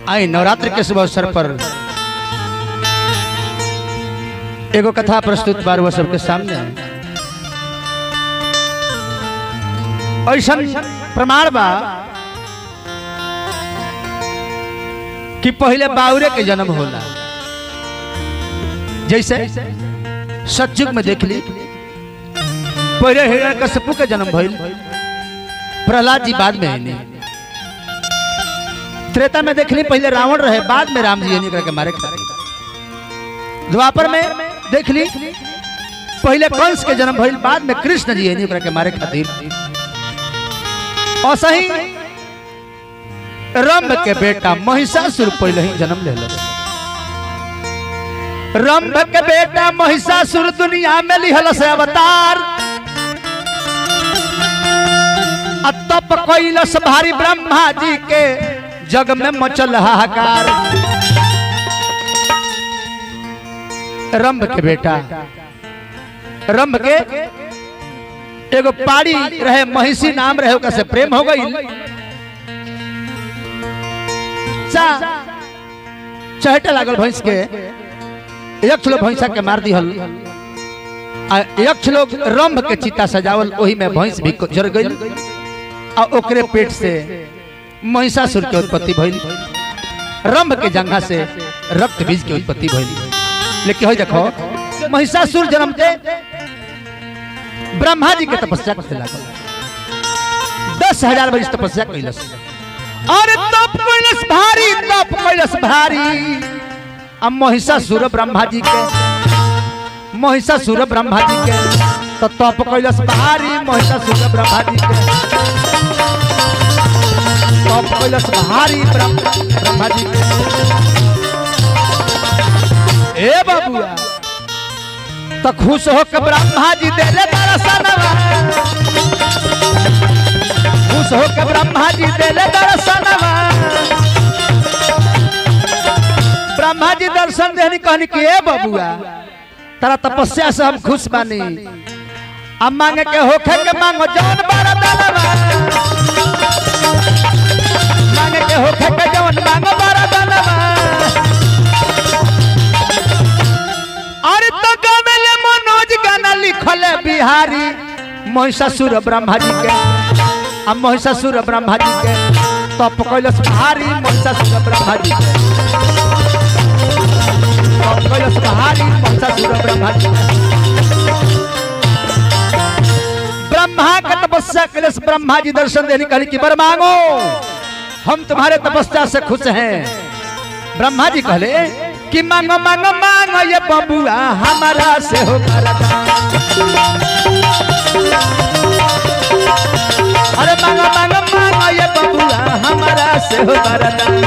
आई नवरात्र के शुभ अवसर पर एगो कथा प्रस्तुत बार वो सबके सामने ऐसा प्रमाण बा कि पहले बाउरे के जन्म होला। जैसे सतयुग में देख ली पहले हिरण्यकशिपु के जन्म भइल, प्रहलाद जी बाद में आए। त्रेता में देख ली पहले रावण रहे, बाद में राम जी ने मारे। द्वापर में देख ली पहले कंस के जन्म भइल, बाद में कृष्ण जी ने के मारे खातिर। और सही रंभ के बेटा महिषासुर पहले ही जन्म ले लो। रंभ के बेटा महिषासुर दुनिया में लिहल से अवतार। तप कैलस भारी ब्रह्मा जी के जग में मचल हाहाकार। रंभ के बेटा रंभ के एगो पाड़ी रहे, महिषी नाम रहे, ओकरा से प्रेम हो गई। चहटे लागल भैंस के, यक्ष लोग भैंसा के मार दिहल। यक्ष लोग रंभ के चिता सजावल, ओही में भैंस भी जर गई और ओकरे पेट से महिषासुर के उत्पत्ति भइल। रंभ के जंघा से रक्त बीज की उत्पत्ति भइल। लेकिन देखो महिषासुर जन्म के ब्रह्मा जी के तपस्या करते लागल, 10,000 वर्ष तपस्या कैलस। और तप कैलस भारी, तप कैलस भारी। अब महिषासुर ब्रह्मा जी के, महिषासुर ब्रह्मा जी के तो तप कैलस भारी। महिषासुर ब्रह्मा जी के तप कैलस भारी ब्रह्मा जी के। ए बाबुआ तो खुश हो के ब्रह्मा जी दे ले दर्शनवा, खुश हो के ब्रह्मा जी दे ले दर्शनवा। ब्रह्मा जी दर्शन देनी कहनी कि ए बाबुआ तारा तपस्या से हम खुश बानी। अब मांगे के होखे के मांगो जौन वरदानवा, मांगे के होखे के जौन मांगो वरदानवा। लिखले बिहारी महिषासुर ब्रह्मा जी के। अब महिषासुर ब्रह्मा जी के तप कैलस भारी। महिषासुर ब्रह्मा जी के तप कैलस भारी। महिषासुर ब्रह्मा जी ब्रह्मा के तपस्या कैलस। ब्रह्मा जी दर्शन देने कहली कि वर मांगो, हम तुम्हारे तपस्या से खुश हैं। ब्रह्मा जी कहले कि मांगो मांगो मांगो ये बबुआ हमारा से हो वरदान। अरे मांगो मांगो मांगो ये बबुआ हमारा से हो वरदान।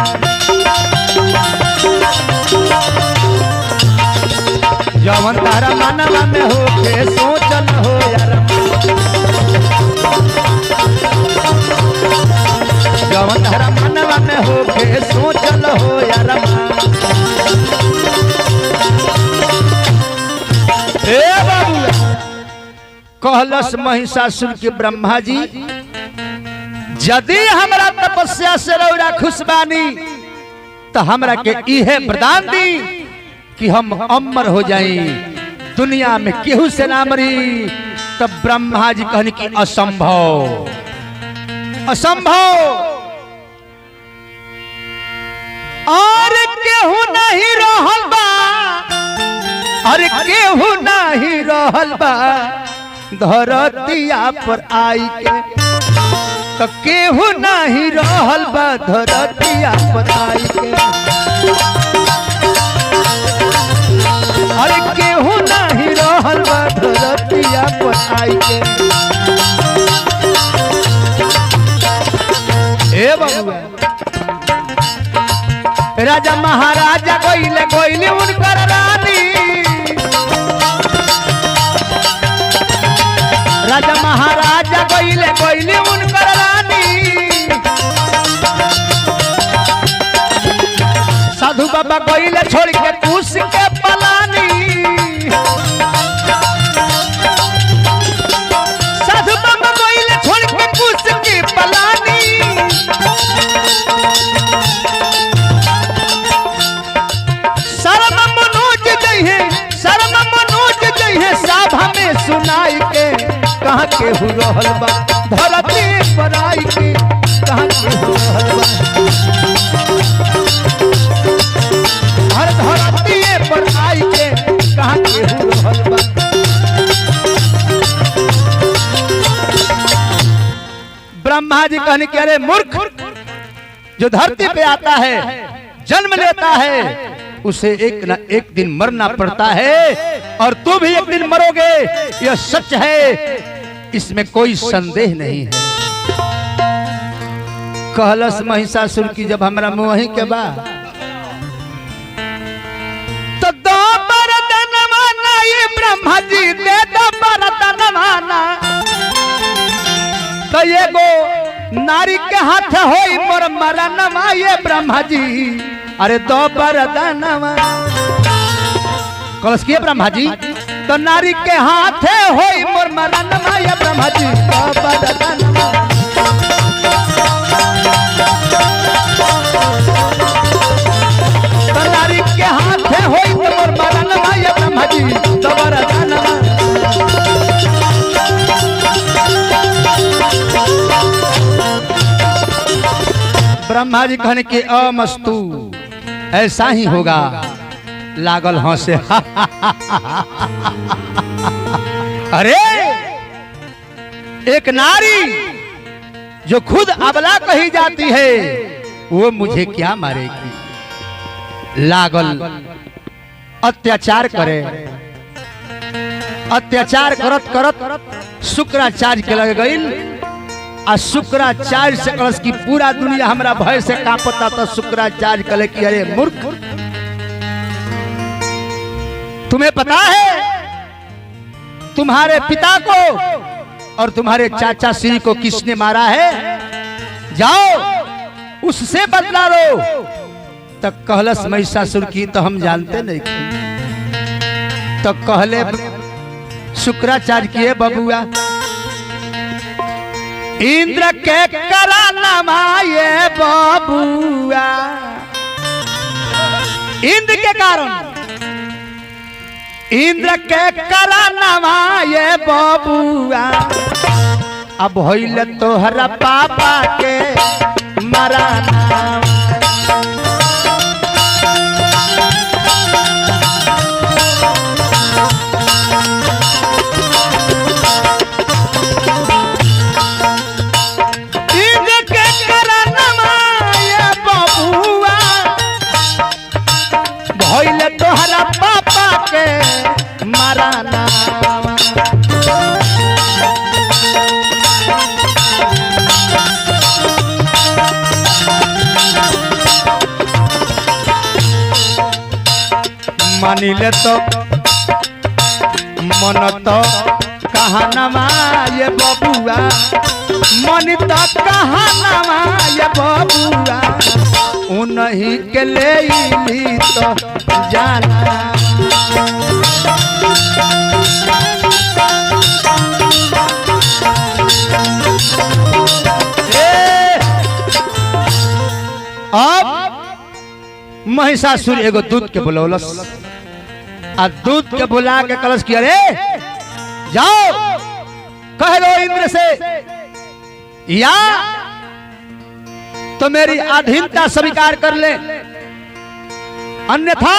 जवन तारा मानवा में हो के सोचल हो यार, जवन तारा मानवा में हो के सोचल हो यार। कहलस महिषासुर के ब्रह्मा जी यदि हमरा तपस्या से रौरा खुश बानी तो हमरा के इहे वरदान दी कि हम अमर हो जाई, दुनिया में केहू से ना मरी। तब ब्रह्मा जी कहनी कि असंभव, असंभव। और केहू नहीं रहल बा, अरे केहू नहीं रहल बा धरतिया पर आई के। तो केहू नहीं रहल बा धरतिया पर आई के। अरे केहू नहीं रहल बा धरतिया पर आई के। ए बाबू राजा महाराजा गोइले गोइले उनकर रानी। राजा महाराजा गोइले गोइले उनकर रानी। साधु बाबा गोइले छोड़ के पूछ के पलानी। साधु बाबा गोइले छोड़ के पूछ के पलानी। केहू रहल बा धरती पर आई के कहाँ केहू रहल बा हर धरती पर आई के कहाँ केहू रहल बा। ब्रह्मा जी कहने के अरे मूर्ख, जो धरती पे आता है जन्म लेता है उसे एक न एक दिन मरना पड़ता है और तू भी एक दिन मरोगे, यह सच है, इसमें कोई संदेह नहीं है। कहलस महिषासुर की जब हमरा मोही के बा तो दो बरदानवा ना ये ब्रह्मा जी दे दो बरदानवा ना तो ये गो नारी के हाथ होई मोर मरनवा ये ब्रह्मा जी अरे दो बरदानवा कलश के ब्रह्मा जी तो नारी के हाथ होई मोर मरनवा ये ब्रह्मा जी दो बरदानवा तो नारी के हाथ होई मोर मरनवा ये ब्रह्मा जी दो बरदानवा। ब्रह्मा जी कहने के अमस्तु ऐसा ही होगा। लागल हंसे अरे एक नारी जो खुद अबला कही जाती है वो मुझे क्या मारेगी। लागल अत्याचार करे, अत्याचार करत करत शुक्राचार्य के लग गई आ शुक्राचार्य से कलश की पूरा दुनिया हमरा भय से कांपता तो शुक्राचार्य कहे कि अरे मूर्ख, तुम्हें पता है तुम्हारे पिता को और तुम्हारे चाचा श्री को किसने मारा है, जाओ उससे बदला लो। तब कहलस महिषासुर की तो हम जानते नहीं। तो कहले शुक्राचार्य की बबुआ इंद्र के कराना ये बबुआ, इंद्र के कारण इंद्र के कराना ये बबुआ अब होइल तोहरा पापा के मराना। तोहरा पापा के मराना। मानिले तो मन तो कहानमा ये बबुआ, मन तो कहानमा ये बबुआ उन्हीं के ले ली तो जाना। अब महिषासुर एगो दूत के बुलौलस आ दूत के बुला के कलश किया रे जाओ कह दो इंद्र से या तो मेरी अधीनता स्वीकार कर ले, अन्यथा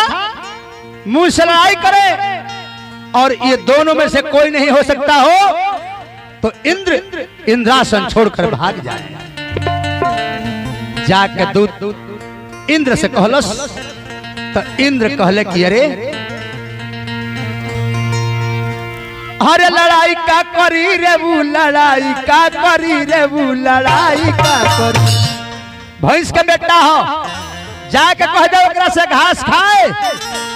मुंह से लड़ाई करे और ये दोनों में से कोई नहीं हो सकता हो तो इंद्र इंद्रासन छोड़कर भाग जाए। जाके दूत इंद्र से कहलस तो इंद्र कहले कि अरे अरे लड़ाई का करी रे वो, लड़ाई का करी रे वो, लड़ाई का करी। भैंस के बेटा हो जाके कह दो ओकरा से घास खाए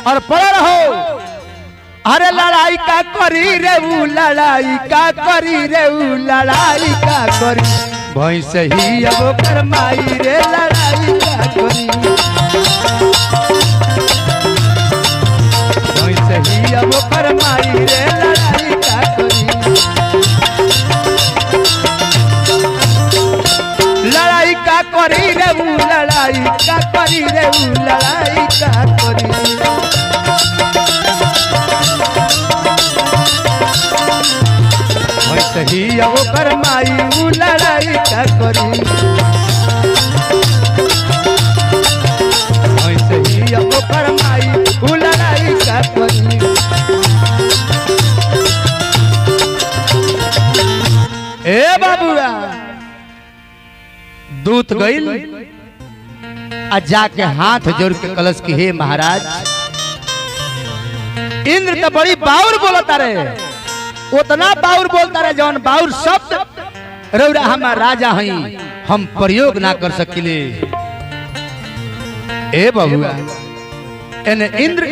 और पड़े रहो। अरे लड़ाई का करी रे वो, लड़ाई का करी रे वो, लड़ाई का करी। भैंस ही अब ओकर माई रे लड़ाई का करी। भैंस ही अब ओकर माई रे लड़ाई का करी। लड़ाई का करी रे वो, लड़ाई का करी रे वो, लड़ाई का करी। ही ओकर माई उ लड़ाई का करी वैसे ही ओकर माई उ लड़ाई का करी। ए बाबूआ दूत गइल आ जाके हाथ जोड़ के कलश की हे महाराज इंद्र तो बड़ी बाउर बोलता रे उतना बाउर बोलता रहे जौन बाउर शब्द रौरा हम राजा हई हम प्रयोग ना कर सकिले। ए बबुआ एने इंद्र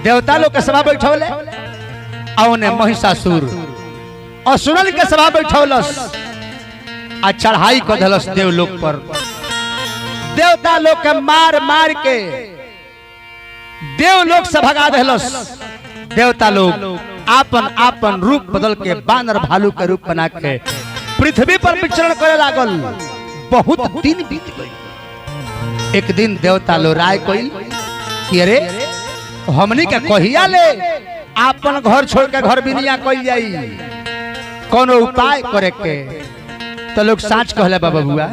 देवता लोग के सभा बैठौले औने महिषासुर असुरन के सभा बैठौलस आ चढ़ाई क धलस देवलोक पर। देवता लोग के मार मार के देवलोक से भगा देलस। देवता लोग आपन आपन रूप बदल के बानर भालू के रूप बना के पृथ्वी पर विचरण करे लागल। बहुत दिन बीत गई। एक दिन देवता लोग राय कइल कि अरे हमनी के कहिया ले आपन घर छोड़ के घर बिनिया कइल जाई कोनो उपाय करे के। तो लोग साच कहले बाबा बुआ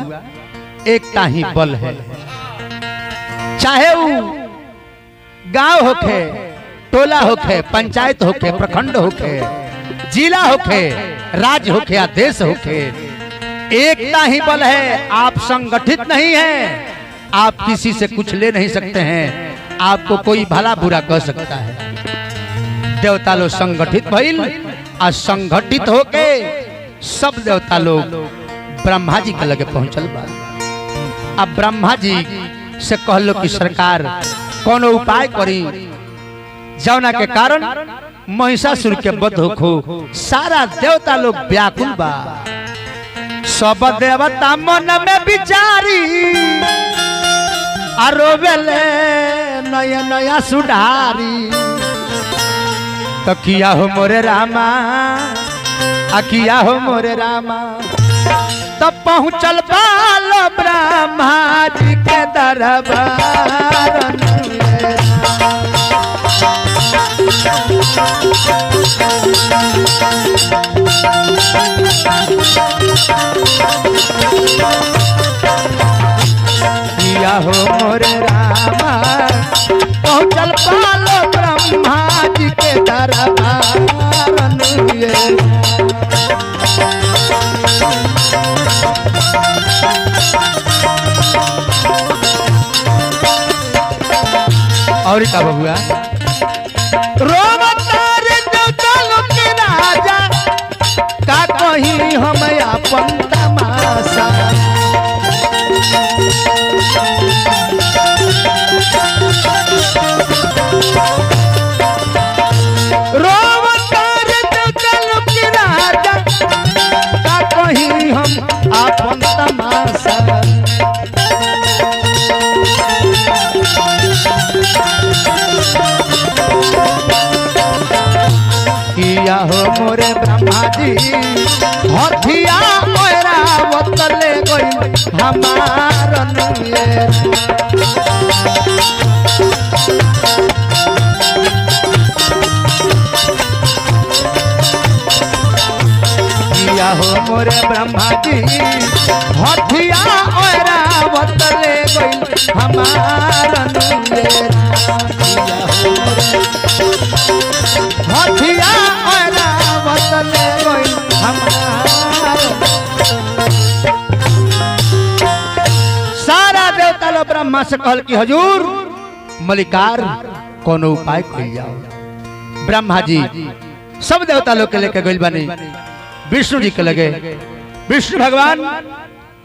एक ही बल है चाहे वो गांव होखे टोला होखे पंचायत होखे प्रखंड होखे जिला होखे राज्य होखे या देश होखे एकता ही बल है। आप संगठित नहीं हैं आप किसी से कुछ ले नहीं सकते हैं आपको कोई भला बुरा कह सकता है। देवता लोग संगठित भइल और संगठित होके सब देवता लोग ब्रह्मा जी के लगे पहुंचल बा। अब ब्रह्मा जी से कहलो कि सरकार कोनो उपाय करी जौना के कारण महिषासुर के वध होखो। सारा देवता लोग व्याकुल बा। सब देवता मन में विचारी आरोवेले नया नया सुधारी। तो किया हो मोरे रामा किया हो मोरे रामा। तब पहुँचल बालो ब्रह्मा जी के दरबार किया हो मोरे रामा। पहुँचल बालो ब्रह्मा जी के दरबार और का बबुआ रोमतार देवता लोग के राजा का कहीं हम अपन तमाशा। रोमतार देवता लोग के राजा का कहीं हम अपन तमाशा। किया हो मोरे ब्रह्मा जी हथिया मोरा बतले गई हमार किया हो मोरे ब्रह्मा जी हथिया मोरा बतले गई हमार हथिया बतले गई हमार। सारा देवता लोग ब्रह्मा से कहल कि हजूर मलिकार कोनो उपाय कइल जाओ। ब्रह्मा जी सब देवता लोग के लेके गइल बानी विष्णु जी के लगे। विष्णु भगवान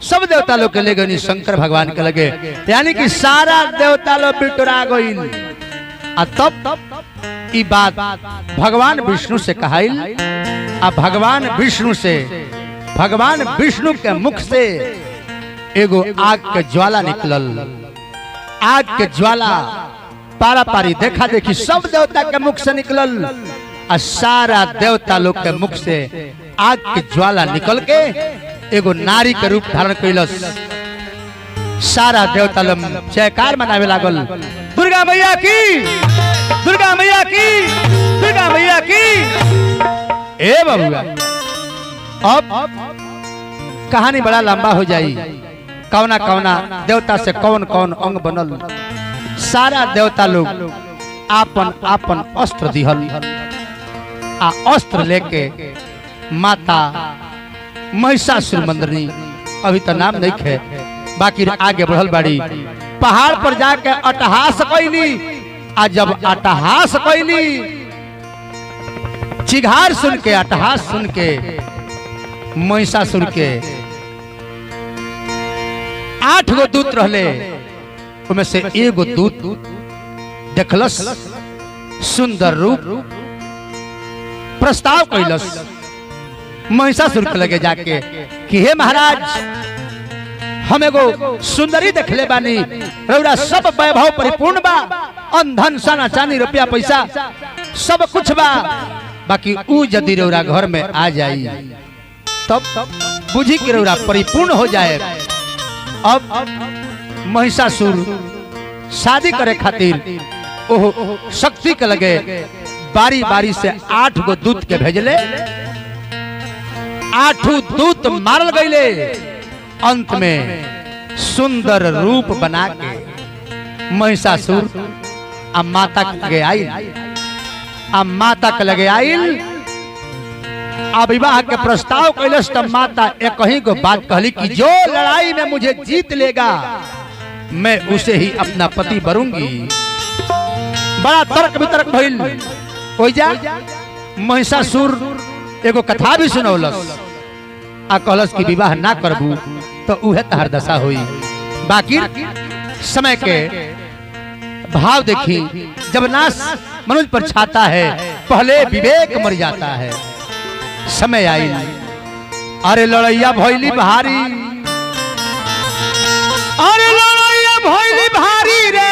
सब देवता लोग के ले गई शंकर भगवान के लगे। यानी कि सारा देवता लोग बिटुरा गइल। तब ई बात भगवान विष्णु से कहाइल। अब भगवान विष्णु के मुख से एगो आग के ज्वाला निकलल। आग के ज्वाला पारा पारी देखा देखी सब देवता के मुख से निकलल। और सारा देवता लोग के मुख से आग के ज्वाला निकल के एगो नारी के रूप धारण कैलस। सारा देवता लोग जयकार मनावे लागल दुर्गा मैया की, दुर्गा मैया की, दुर्गा मैया की। ए बबुआ अब कहानी बड़ा लंबा हो जाई। कौना कौना देवता से कौन कौन अंग बनल, सारा देवता लोग आपन आपन अस्त्र दिहल आ अस्त्र लेके माता महिषासुर मर्दनी, अभी तो नाम नहीं खे, बाकी आगे बढ़ल बाड़ी। पहाड़ पर जाके अट्टहास कैली, आ जब अट्टहास कैली, चिघार सुन के अट्टहास सुन के महिषासुर के 8 गो दूत रहले, उनमें से एगो दूत देखलस सुंदर रूप, प्रस्ताव कैलस महिषासुर के लगे जाके कि हे महाराज, हम एगो सुंदरी देखले बानी, रौरा सब वैभव परिपूर्ण बा, अंधन सोना चांदी रुपया पैसा सब कुछ बा, बाकी ऊ यदि रौरा घर में आ जाई तब बुझी कि रौरा परिपूर्ण हो जाए। अब महिषासुर शादी करे खातिर ओह शक्ति के लगे बारी बारी से 8 गो दूत के भेजले, 8 दूत मारल गईले। अंत में सुंदर रूप बना के महिषासुर आ माता के आइल, आ माता के लगे आइल, आ विवाह के प्रस्ताव कैलस। तब माता एक ही को बात कहली कि जो लड़ाई में मुझे जीत लेगा मैं उसे ही अपना पति बनूंगी। बड़ा तर्क वितर्क भइल। ओइजा महिषासुर एगो कथा भी सुनौलस, आ कहलस कि विवाह ना करबू तो उहे तहर दशा हुई। बाकी समय के भाव देखी, जब नाश मनुष्य पर छाता है पहले विवेक मर जाता है। समय आई, अरे लड़ैया भइली भारी, अरे लड़ैया भइली भारी रे,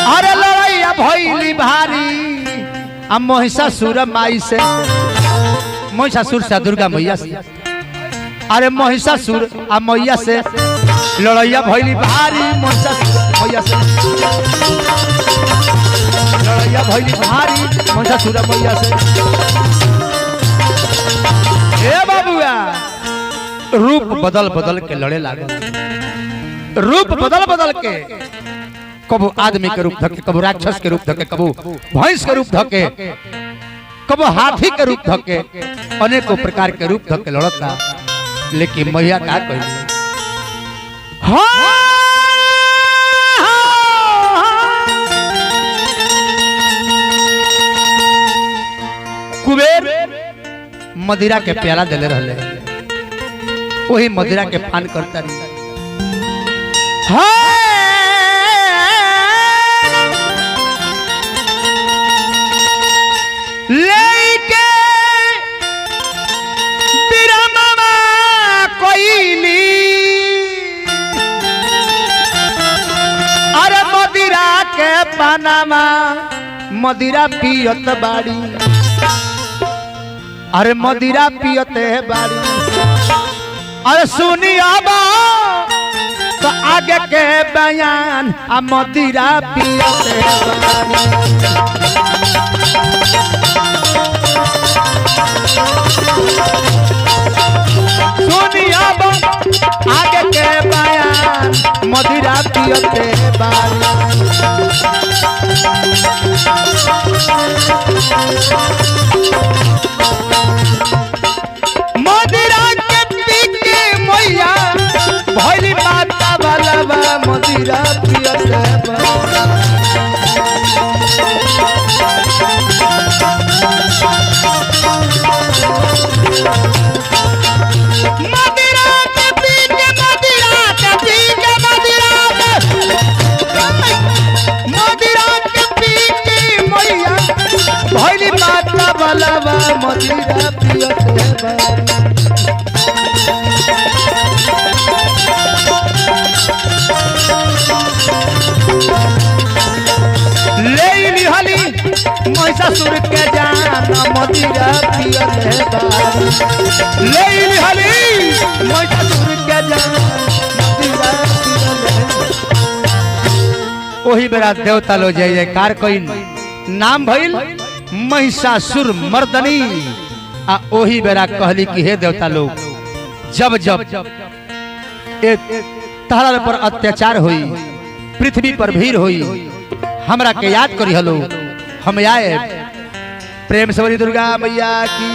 अरे लड़ैया भइली भारी। अब महिषासुर माई से, महिषासुर से दुर्गा मैया से, अरे महिषासुर आ मैया से लड़ैया भइली भारी, महिषासुर मैया से लड़ैया भइली भारी, महिषासुर मैया से। ए बाबुआ, रूप बदल बदल के लड़े लागल, रूप बदल बदल के, कबो आदमी के रूप धके, कबो राक्षस के रूप धके, कबो भैंस के रूप धके, कबो हाथी के रूप धके, अनेकों प्रकार के रूप धके लड़ता। लेकिन मैया का कही, कुबेर मदिरा के प्याला देले रहले, वही मदिरा के पान करता रही। लेके बिरमवा कोइली, अरे मदिरा के पानामा मदिरा पियत बाड़ी, अरे मदिरा पियते बाड़ी। अरे सुनी अब तो आगे के बयान, आ मदिरा पियते बाड़ी। सुनी अब आगे के बयान, मदिरा पियते बाड़ी। मदिरा के पी के मैया भइली माता वाला, मदिरा पियते बाड़ी। बलवा मदिरा पियते ले लिहली महिषासुर के जान, मदिरा पियते ले लिहली महिषासुर के जान, मदिरा पियते। ओही बेरा देवता लो जय जयकार कइल, नाम भइल महिषासुर मर्दनी। आ ओही बेरा कहली कि हे देवता लोग जब जब तहरा पर अत्याचार हुई पृथ्वी पर भीड़ हुई हमरा के याद करी हलो हम आए प्रेम से बोली दुर्गा मैया की